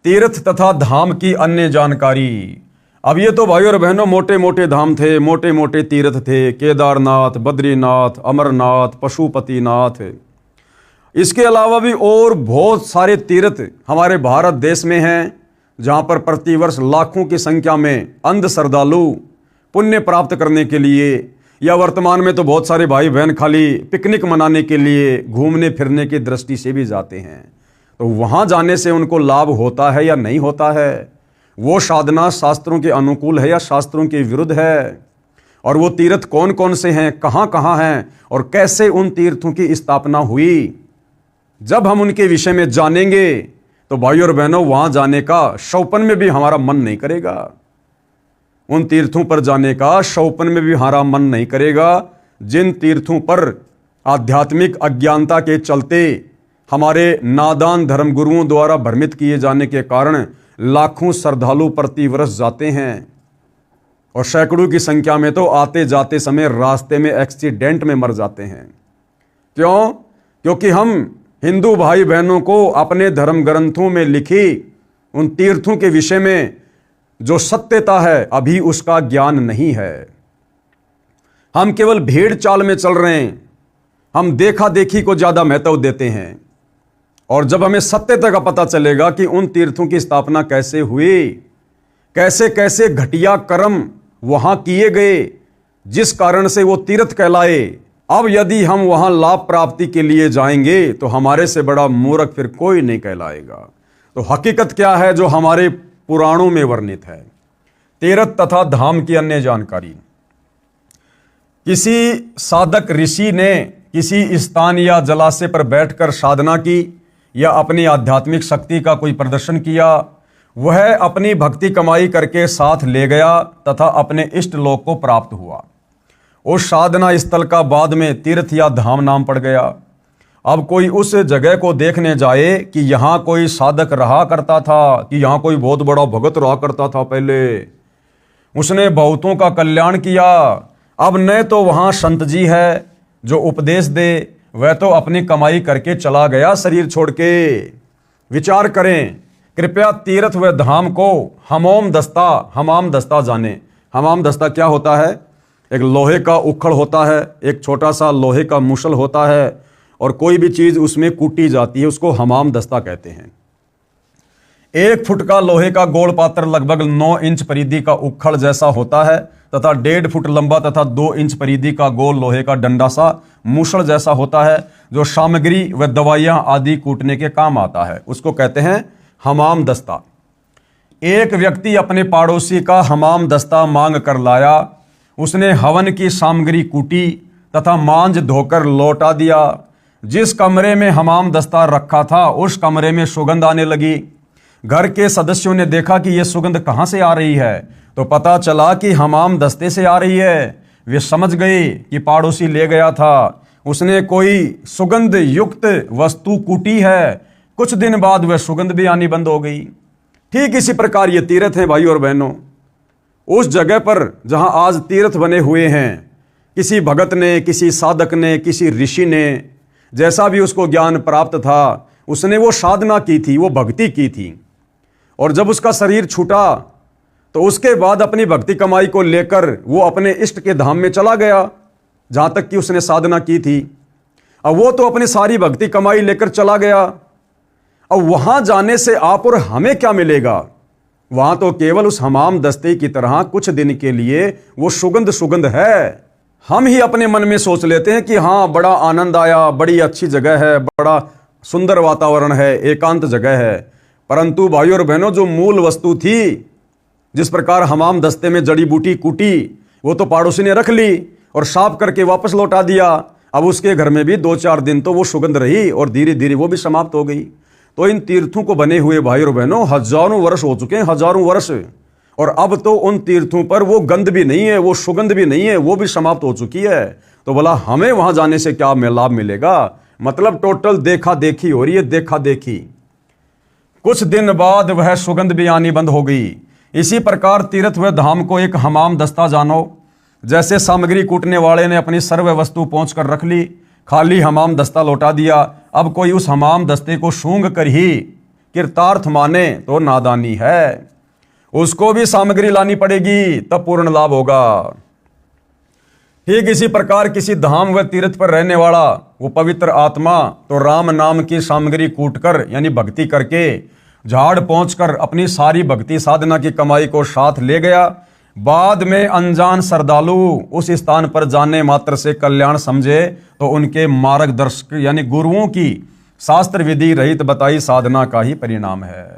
तीर्थ तथा धाम की अन्य जानकारी। अब ये तो भाई और बहनों मोटे मोटे धाम थे, मोटे मोटे तीर्थ थे, केदारनाथ, बद्रीनाथ, अमरनाथ, पशुपतिनाथ। इसके अलावा भी और बहुत सारे तीर्थ हमारे भारत देश में हैं, जहाँ पर प्रतिवर्ष लाखों की संख्या में अंध श्रद्धालु पुण्य प्राप्त करने के लिए, या वर्तमान में तो बहुत सारे भाई बहन खाली पिकनिक मनाने के लिए, घूमने फिरने की दृष्टि से भी जाते हैं। तो वहाँ जाने से उनको लाभ होता है या नहीं होता है? वो साधना शास्त्रों के अनुकूल है या शास्त्रों के विरुद्ध है? और वो तीर्थ कौन कौन से हैं, कहाँ कहाँ हैं, और कैसे उन तीर्थों की स्थापना हुई? जब हम उनके विषय में जानेंगे तो भाई और बहनों वहाँ जाने का शौपन में भी हमारा मन नहीं करेगा। उन तीर्थों पर जाने का शौपन में भी हमारा मन नहीं करेगा, जिन तीर्थों पर आध्यात्मिक अज्ञानता के चलते हमारे नादान धर्मगुरुओं द्वारा भ्रमित किए जाने के कारण लाखों श्रद्धालु प्रतिवर्ष जाते हैं, और सैकड़ों की संख्या में तो आते जाते समय रास्ते में एक्सीडेंट में मर जाते हैं। क्यों? क्योंकि हम हिंदू भाई बहनों को अपने धर्म ग्रंथों में लिखी उन तीर्थों के विषय में जो सत्यता है अभी उसका ज्ञान नहीं है। हम केवल भेड़ चाल में चल रहे हैं, हम देखा देखी को ज्यादा महत्व देते हैं। और जब हमें सत्यता का पता चलेगा कि उन तीर्थों की स्थापना कैसे हुई, कैसे कैसे घटिया कर्म वहां किए गए जिस कारण से वो तीर्थ कहलाए, अब यदि हम वहां लाभ प्राप्ति के लिए जाएंगे तो हमारे से बड़ा मूर्ख फिर कोई नहीं कहलाएगा। तो हकीकत क्या है जो हमारे पुराणों में वर्णित है? तीर्थ तथा धाम की अन्य जानकारी। किसी साधक ऋषि ने किसी स्थान या जलाशय पर बैठकर साधना की या अपनी आध्यात्मिक शक्ति का कोई प्रदर्शन किया, वह अपनी भक्ति कमाई करके साथ ले गया तथा अपने इष्ट लोक को प्राप्त हुआ। उस साधना स्थल का बाद में तीर्थ या धाम नाम पड़ गया। अब कोई उस जगह को देखने जाए कि यहाँ कोई साधक रहा करता था, कि यहाँ कोई बहुत बड़ा भगत रहा करता था, पहले उसने बहुतों का कल्याण किया। अब न तो वहाँ संत जी है जो उपदेश दे, वह तो अपनी कमाई करके चला गया शरीर छोड़ के। विचार करें, कृपया तीर्थ व धाम को हमाम दस्ता जाने। हमाम दस्ता क्या होता है? एक लोहे का उखड़ होता है, एक छोटा सा लोहे का मुसल होता है, और कोई भी चीज उसमें कूटी जाती है, उसको हमाम दस्ता कहते हैं। 1 फुट का लोहे का गोल पात्र लगभग 9 इंच परिधि का उखड़ जैसा होता है तथा 1.5 फुट लंबा तथा 2 इंच परिधि का गोल लोहे का डंडा सा मुसल जैसा होता है, जो सामग्री व दवाइयां आदि कूटने के काम आता है। उसको कहते हैं हमाम दस्ता। एक व्यक्ति अपने पड़ोसी का हमाम दस्ता मांग कर लाया। उसने हवन की सामग्री कूटी तथा मांज धोकर लौटा दिया। जिस कमरे में हमाम दस्ता रखा था उस कमरे में सुगंध आने लगी। घर के सदस्यों ने देखा कि यह सुगंध कहां से आ रही है, तो पता चला कि हमाम दस्ते से आ रही है। वे समझ गए कि पड़ोसी ले गया था, उसने कोई सुगंध युक्त वस्तु कूटी है। कुछ दिन बाद वह सुगंध भी आनी बंद हो गई। ठीक इसी प्रकार ये तीर्थ हैं भाई और बहनों। उस जगह पर जहां आज तीर्थ बने हुए हैं, किसी भगत ने, किसी साधक ने, किसी ऋषि ने, जैसा भी उसको ज्ञान प्राप्त था, उसने वो साधना की थी, वो भक्ति की थी, और जब उसका शरीर छूटा तो उसके बाद अपनी भक्ति कमाई को लेकर वो अपने इष्ट के धाम में चला गया जहां तक कि उसने साधना की थी। अब वो तो अपनी सारी भक्ति कमाई लेकर चला गया। अब वहां जाने से आप और हमें क्या मिलेगा? वहां तो केवल उस हमाम दस्ते की तरह कुछ दिन के लिए वो सुगंध है। हम ही अपने मन में सोच लेते हैं कि हाँ, बड़ा आनंद आया, बड़ी अच्छी जगह है, बड़ा सुंदर वातावरण है, एकांत जगह है। परंतु भाइयों और बहनों, जो मूल वस्तु थी, जिस प्रकार हमाम दस्ते में जड़ी बूटी कूटी, वो तो पड़ोसी ने रख ली और साफ करके वापस लौटा दिया। अब उसके घर में भी 2-4 दिन तो वो सुगंध रही और धीरे धीरे वो भी समाप्त हो गई। तो इन तीर्थों को बने हुए भाई और बहनों हजारों वर्ष हो चुके हैं, हजारों वर्ष, और अब तो उन तीर्थों पर वो गंध भी नहीं है, वो सुगंध भी नहीं है, वो भी समाप्त हो चुकी है। तो भला हमें वहां जाने से क्या लाभ मिलेगा? मतलब टोटल देखा देखी हो रही है, देखा देखी। कुछ दिन बाद वह सुगंध भी आनी बंद हो गई। इसी प्रकार तीर्थ व धाम को एक हमाम दस्ता जानो। जैसे सामग्री कूटने वाले ने अपनी सर्व वस्तु पहुंच कर रख ली, खाली हमाम दस्ता लौटा दिया। अब कोई उस हमाम दस्ते को सूंघ कर ही कृतार्थ माने तो नादानी है। उसको भी सामग्री लानी पड़ेगी, तब पूर्ण लाभ होगा। ठीक इसी प्रकार किसी धाम व तीर्थ पर रहने वाला वो पवित्र आत्मा तो राम नाम की सामग्री कूटकर यानी भक्ति करके झाड़ पहुंचकर अपनी सारी भक्ति साधना की कमाई को साथ ले गया। बाद में अनजान श्रद्धालु उस स्थान पर जाने मात्र से कल्याण समझे तो उनके मार्गदर्शक यानी गुरुओं की शास्त्र विधि रहित बताई साधना का ही परिणाम है।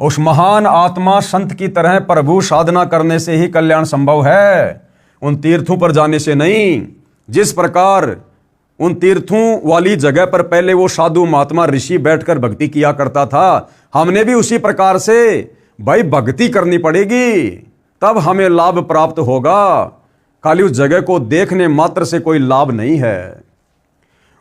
उस महान आत्मा संत की तरह प्रभु साधना करने से ही कल्याण संभव है, उन तीर्थों पर जाने से नहीं। जिस प्रकार उन तीर्थों वाली जगह पर पहले वो साधु महात्मा ऋषि बैठकर भक्ति किया करता था, हमने भी उसी प्रकार से भाई भक्ति करनी पड़ेगी, तब हमें लाभ प्राप्त होगा। खाली उस जगह को देखने मात्र से कोई लाभ नहीं है।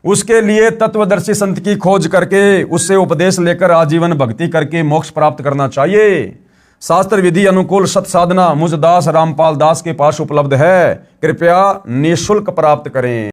उसके लिए तत्वदर्शी संत की खोज करके उससे उपदेश लेकर आजीवन भक्ति करके मोक्ष प्राप्त करना चाहिए। शास्त्र विधि अनुकूल सत साधना मुझ दास रामपाल दास के पास उपलब्ध है, कृपया निःशुल्क प्राप्त करें।